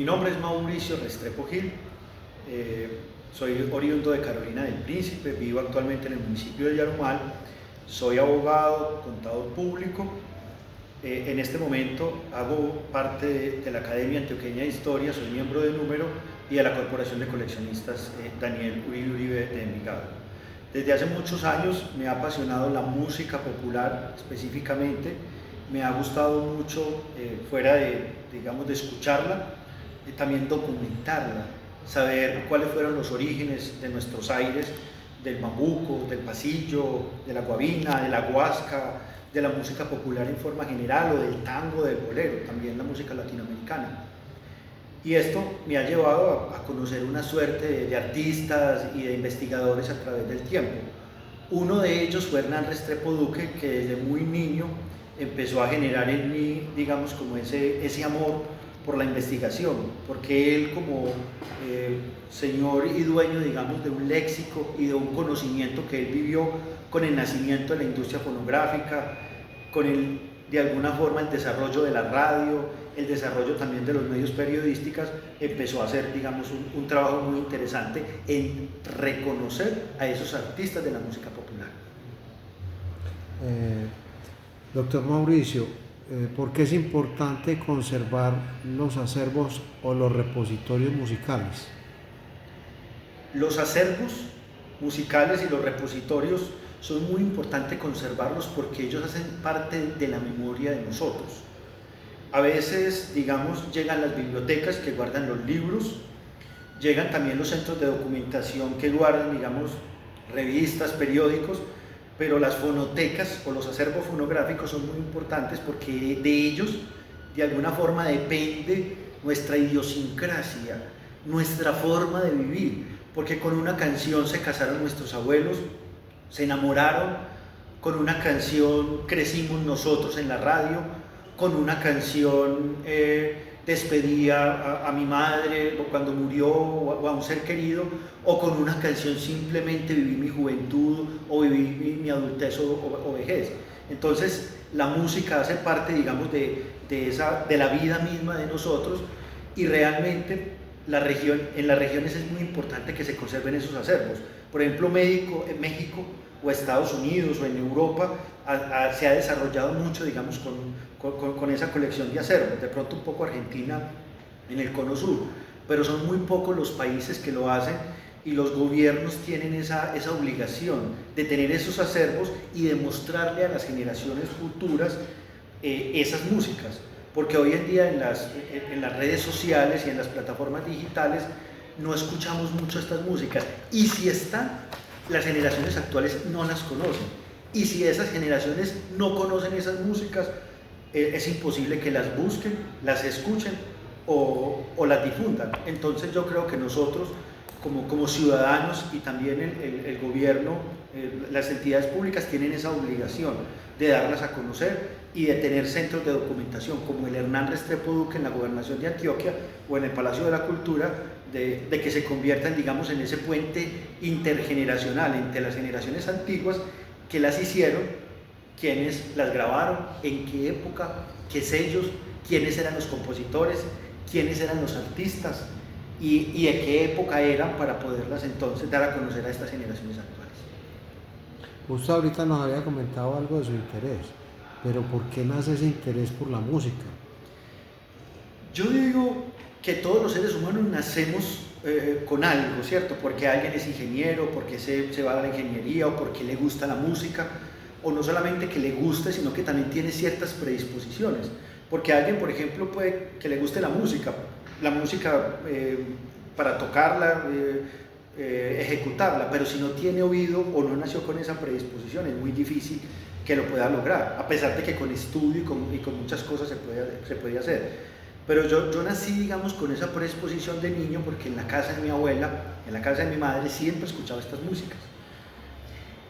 Mi nombre es Mauricio Restrepo Gil, soy oriundo de Carolina del Príncipe, vivo actualmente en el municipio de Yarumal, soy abogado, contador público. En este momento hago parte de la Academia Antioqueña de Historia, soy miembro de Número y de la Corporación de Coleccionistas Daniel Uribe de Envigado. Desde hace muchos años me ha apasionado la música popular específicamente, me ha gustado mucho, fuera de escucharla, también documentarla, saber cuáles fueron los orígenes de nuestros aires, del bambuco, del pasillo, de la guabina, de la guasca, de la música popular en forma general, o del tango, del bolero, también la música latinoamericana. Y esto me ha llevado a conocer una suerte de artistas y de investigadores a través del tiempo. Uno de ellos fue Hernán Restrepo Duque, que desde muy niño empezó a generar en mí, digamos, como ese amor por la investigación, porque él, como señor y dueño, digamos, de un léxico y de un conocimiento que él vivió con el nacimiento de la industria fonográfica, con de alguna forma el desarrollo de la radio, el desarrollo también de los medios periodísticos, empezó a hacer, digamos, un trabajo muy interesante en reconocer a esos artistas de la música popular. Doctor Mauricio, ¿por qué es importante conservar los acervos o los repositorios musicales? Los acervos musicales y los repositorios son muy importantes conservarlos porque ellos hacen parte de la memoria de nosotros. A veces, digamos, llegan las bibliotecas que guardan los libros, llegan también los centros de documentación que guardan, digamos, revistas, periódicos, pero las fonotecas o los acervos fonográficos son muy importantes porque de ellos, de alguna forma, depende nuestra idiosincrasia, nuestra forma de vivir, porque con una canción se casaron nuestros abuelos, se enamoraron, con una canción crecimos nosotros en la radio, con una canción despedí a mi madre cuando murió o a un ser querido, o con una canción simplemente viví mi juventud o viví mi adultez o vejez. Entonces la música hace parte, digamos, de la vida misma de nosotros, y realmente en las regiones es muy importante que se conserven esos acervos. Por ejemplo, en México o Estados Unidos o en Europa se ha desarrollado mucho, digamos, con esa colección de acervos. De pronto un poco Argentina en el cono sur, pero son muy pocos los países que lo hacen, y los gobiernos tienen esa obligación de tener esos acervos y de mostrarle a las generaciones futuras esas músicas, porque hoy en día en las redes sociales y en las plataformas digitales no escuchamos mucho estas músicas, y si están, las generaciones actuales no las conocen, y si esas generaciones no conocen esas músicas, es imposible que las busquen, las escuchen o las difundan. Entonces yo creo que nosotros como ciudadanos, y también el gobierno, las entidades públicas tienen esa obligación de darlas a conocer y de tener centros de documentación como el Hernán Restrepo Duque en la Gobernación de Antioquia o en el Palacio de la Cultura, de que se conviertan, digamos, en ese puente intergeneracional entre las generaciones antiguas que las hicieron, quiénes las grabaron, en qué época, qué sellos, quiénes eran los compositores, quiénes eran los artistas y de qué época eran, para poderlas entonces dar a conocer a estas generaciones actuales. Usted ahorita nos había comentado algo de su interés, pero ¿por qué nace ese interés por la música? Yo digo que todos los seres humanos nacemos con algo, ¿cierto? Porque alguien es ingeniero, porque se va a la ingeniería, o porque le gusta la música, o no solamente que le guste, sino que también tiene ciertas predisposiciones. Porque a alguien, por ejemplo, puede que le guste la música para tocarla, ejecutarla, pero si no tiene oído o no nació con esa predisposición, es muy difícil que lo pueda lograr, a pesar de que con estudio y con muchas cosas se puede hacer. Pero yo nací, digamos, con esa predisposición de niño, porque en la casa de mi abuela, en la casa de mi madre, siempre escuchaba estas músicas.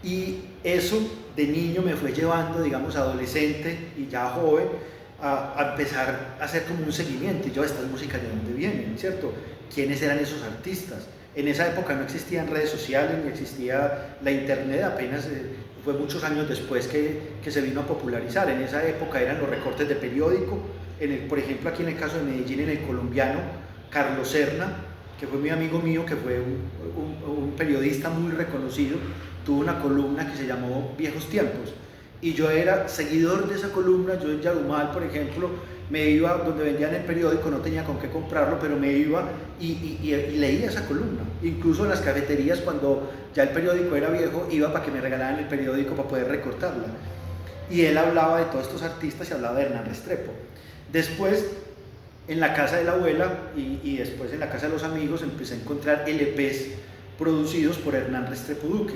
Y eso de niño me fue llevando, digamos, adolescente y ya joven, a empezar a hacer como un seguimiento. Y yo, ¿estas músicas de dónde vienen, cierto? ¿Quiénes eran esos artistas? En esa época no existían redes sociales, ni existía la internet, apenas fue muchos años después que se vino a popularizar. En esa época eran los recortes de periódico, por ejemplo aquí en el caso de Medellín, en El Colombiano, Carlos Serna, que fue muy amigo mío, que fue un periodista muy reconocido, tuvo una columna que se llamó Viejos Tiempos, y yo era seguidor de esa columna. Yo en Yarumal, por ejemplo, me iba donde vendían el periódico, no tenía con qué comprarlo, pero me iba y leía esa columna. Incluso en las cafeterías, cuando ya el periódico era viejo, iba para que me regalaran el periódico para poder recortarla. Y él hablaba de todos estos artistas y hablaba de Hernán Restrepo. Después, en la casa de la abuela y después en la casa de los amigos, empecé a encontrar LPs producidos por Hernán Restrepo Duque.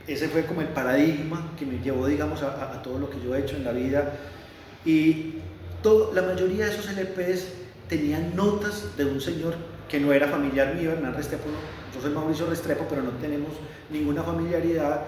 Ese fue como el paradigma que me llevó, digamos, a todo lo que yo he hecho en la vida. Y la mayoría de esos LPs tenían notas de un señor que no era familiar mío, Hernán Restrepo. Yo soy Mauricio Restrepo, pero no tenemos ninguna familiaridad.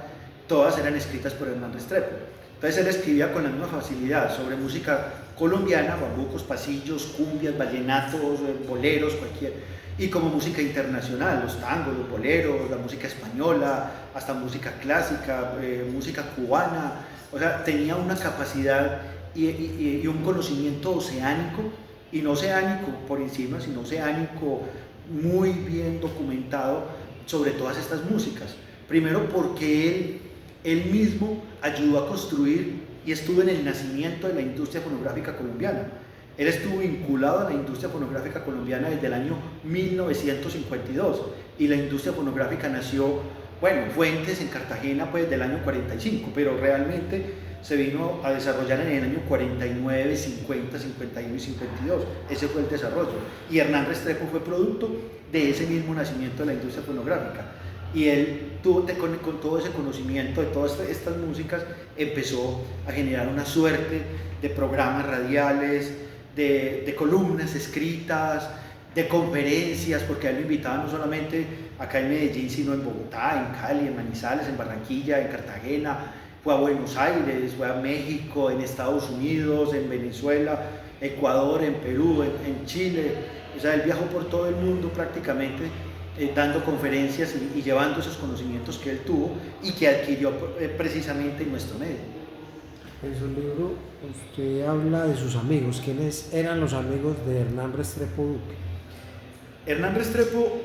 Todas eran escritas por Hernán Restrepo. Entonces él escribía con la misma facilidad sobre música colombiana, bambucos, pasillos, cumbias, vallenatos, boleros, cualquier, y como música internacional, los tangos, los boleros, la música española, hasta música clásica, música cubana. O sea, tenía una capacidad y un conocimiento oceánico, y no oceánico por encima, sino oceánico muy bien documentado sobre todas estas músicas. Primero porque él mismo ayudó a construir y estuvo en el nacimiento de la industria fonográfica colombiana. Él estuvo vinculado a la industria fonográfica colombiana desde el año 1952, y la industria fonográfica nació, bueno, Fuentes en Cartagena pues del año 45, pero realmente se vino a desarrollar en el año 49, 50, 51 y 52. Ese fue el desarrollo. Y Hernán Restrepo fue producto de ese mismo nacimiento de la industria fonográfica. Y él con todo ese conocimiento de todas estas músicas, empezó a generar una suerte de programas radiales, de columnas escritas, de conferencias, porque a él lo invitaban no solamente acá en Medellín, sino en Bogotá, en Cali, en Manizales, en Barranquilla, en Cartagena. Fue a Buenos Aires, fue a México, en Estados Unidos, en Venezuela, Ecuador, en Perú, en Chile. O sea, él viajó por todo el mundo prácticamente, dando conferencias y llevando esos conocimientos que él tuvo y que adquirió precisamente en nuestro medio. En su libro usted habla de sus amigos. ¿Quiénes eran los amigos de Hernán Restrepo Duque? Hernán Restrepo,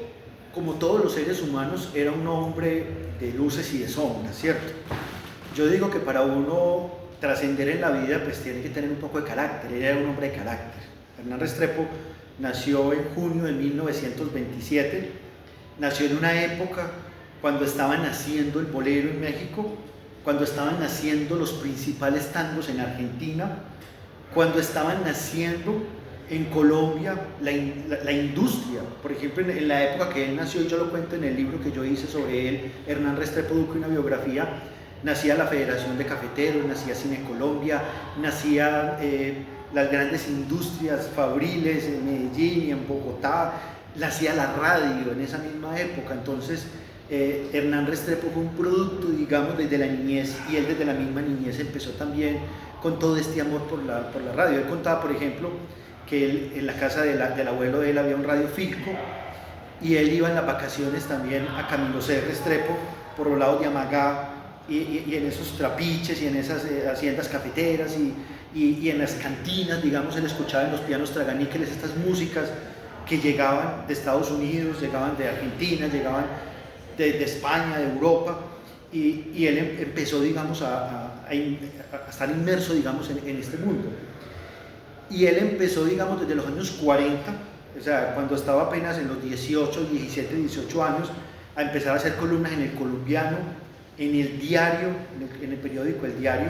como todos los seres humanos, era un hombre de luces y de sombras, ¿cierto? Yo digo que para uno trascender en la vida, pues tiene que tener un poco de carácter. Él era un hombre de carácter. Hernán Restrepo nació en junio de 1927, nació en una época cuando estaba naciendo el bolero en México, cuando estaban naciendo los principales tangos en Argentina, cuando estaban naciendo en Colombia la industria. Por ejemplo, en la época que él nació, y yo lo cuento en el libro que yo hice sobre él, Hernán Restrepo Duque, una biografía, nacía la Federación de Cafeteros, nacía Cine Colombia, nacían las grandes industrias fabriles en Medellín y en Bogotá, nacía la radio en esa misma época. Entonces Hernán Restrepo fue un producto, digamos, desde la niñez, y él desde la misma niñez empezó también con todo este amor por la radio. Él contaba, por ejemplo, que él, en la casa del abuelo de él había un radio Filco, y él iba en las vacaciones también a Camilo C. Restrepo por los lados de Amagá, y en esos trapiches y en esas haciendas cafeteras y en las cantinas, digamos, él escuchaba en los pianos traganíqueles estas músicas que llegaban de Estados Unidos, llegaban de Argentina, llegaban de España, de Europa, y él empezó, digamos, a estar inmerso, digamos, en este mundo. Y él empezó, digamos, desde los años 40, o sea, cuando estaba apenas en los 18, 17, 18 años, a empezar a hacer columnas en El Colombiano, en el diario, en el periódico El Diario.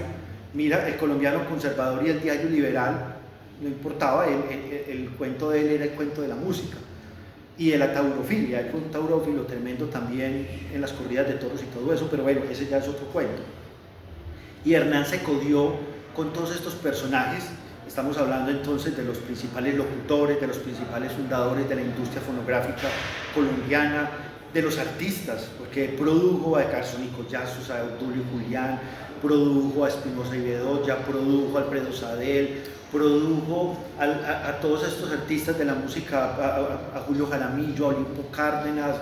Mira, El Colombiano conservador y El Diario liberal, no importaba, el cuento de él era el cuento de la música. Y de la taurofilia, él fue un taurófilo tremendo también en las corridas de toros y todo eso, pero bueno, ese ya es otro cuento. Y Hernán se codió con todos estos personajes. Estamos hablando entonces de los principales locutores, de los principales fundadores de la industria fonográfica colombiana, de los artistas, porque produjo a Carson y Collazos, a Obdulio Julián, produjo a Espinosa y Bedoya, produjo a Alfredo Sadel, produjo a todos estos artistas de la música, a Julio Jaramillo, a Olimpo Cárdenas,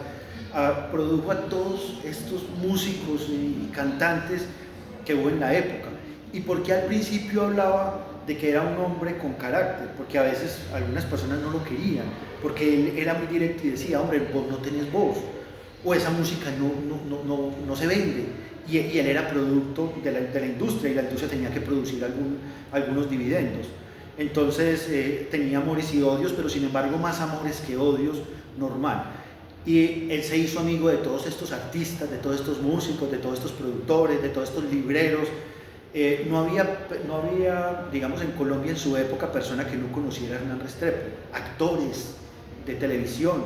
produjo a todos estos músicos y cantantes que hubo en la época. ¿Y por qué al principio hablaba de que era un hombre con carácter? Porque a veces algunas personas no lo querían, porque él era muy directo y decía, hombre, vos no tenés voz, o esa música no se vende. Y él era producto de la industria, y la industria tenía que producir algunos dividendos. Entonces tenía amores y odios, pero sin embargo más amores que odios, normal. Y él se hizo amigo de todos estos artistas, de todos estos músicos, de todos estos productores, de todos estos libreros. No había, digamos, en Colombia en su época persona que no conociera a Hernán Restrepo. Actores de televisión,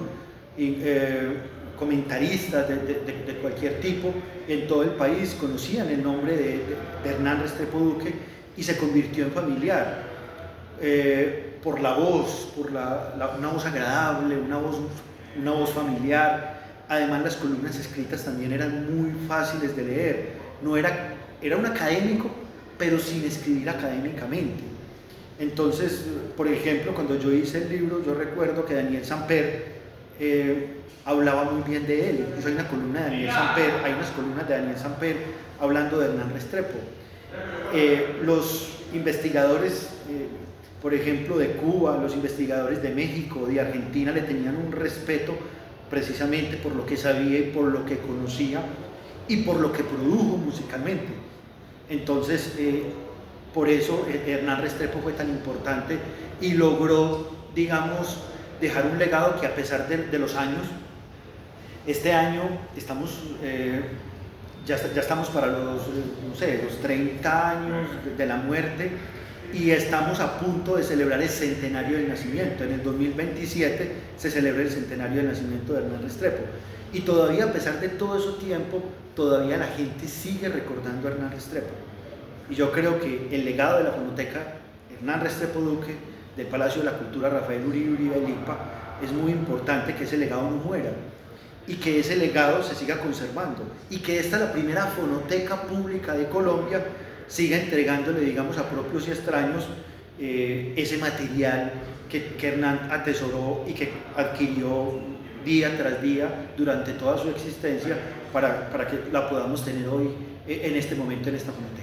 comentaristas de cualquier tipo en todo el país conocían el nombre de Hernán Restrepo Duque, y se convirtió en familiar por la voz, por una voz agradable, una voz familiar. Además las columnas escritas también eran muy fáciles de leer. Era un académico, pero sin escribir académicamente. Entonces, por ejemplo, cuando yo hice el libro, yo recuerdo que Daniel Samper hablaba muy bien de él. Incluso hay una columna de Daniel Samper, hay unas columnas de Daniel Samper hablando de Hernán Restrepo. Los investigadores, por ejemplo, de Cuba, los investigadores de México, de Argentina, le tenían un respeto precisamente por lo que sabía y por lo que conocía y por lo que produjo musicalmente. Entonces, por eso Hernán Restrepo fue tan importante y logró, digamos, dejar un legado que, a pesar de los años, este año estamos, ya estamos para los 30 años de la muerte, y estamos a punto de celebrar el centenario del nacimiento. En el 2027 se celebra el centenario del nacimiento de Hernán Restrepo. Y todavía, a pesar de todo ese tiempo, todavía la gente sigue recordando a Hernán Restrepo. Y yo creo que el legado de la Fonoteca Hernán Restrepo Duque, del Palacio de la Cultura Rafael Uribe Uribe Lipa, es muy importante que ese legado no muera, y que ese legado se siga conservando, y que esta, la primera fonoteca pública de Colombia, siga entregándole, digamos, a propios y extraños ese material que Hernán atesoró y que adquirió día tras día durante toda su existencia, para que la podamos tener hoy, en este momento, en esta fonoteca.